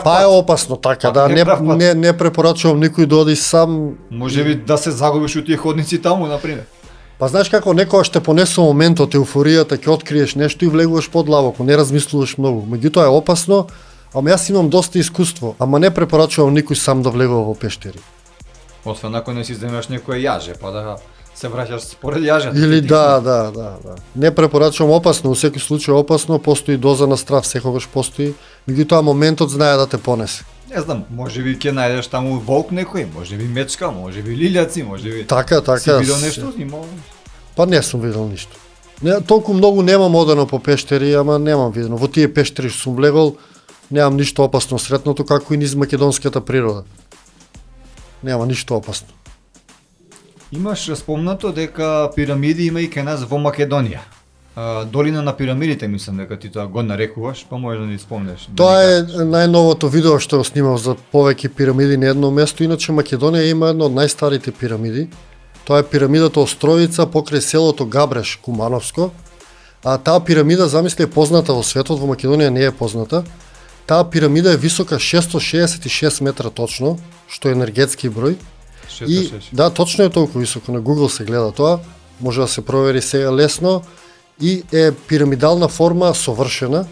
Па е опасно така, да, не препорачувам никој да оди сам. Може би да се загубиш у тие ходници таму, например. Па знаеш како некогаш те понесува моментот, еуфоријата, ќе откриеш нешто и влегуваш подлабоко, не размислуваш многу. Меѓутоа е опасно, ама јас имам доста искуство, ама не препорачувам никој сам да влегува во пештери. Освен ако не си земеш некое јаже, па да се враќаш според јажето. Или да. Не препорачувам, опасно, во секој случај опасно, постои доза на страв, секогаш постои. Меѓутоа моментот знае да те понесе. Не знам, може би ќе најдеш таму волк некој, може би мечка, може би лилјаци, може би. Така. Си видел нешто, имал? Па не сум видел ништо. Не, толку многу немам одено по пештери, ама немам видено. Во тие пештери што сум влегол, немам ништо опасно сретното, како и низ македонската природа. Нема ништо опасно. Имаш спомнато дека пирамиди има и кај нас во Македонија. Долина на пирамидите, мислам дека ти тоа го нарекуваш, па може да ни спомнеш. Тоа е најновото видео што го снимав за повеќе пирамиди на едно место. Иначе Македонија има една од најстарите пирамиди. Тоа е пирамидата Островица покрај селото Габреш, Кумановско. А таа пирамида, замисли, е позната во светот, во Македонија не е позната. Таа пирамида е висока 666 метра точно, што е енергетски број. 666. И да, точно е толку високо, на Google се гледа тоа, може да се провери сега лесно и е пирамидална форма совршена,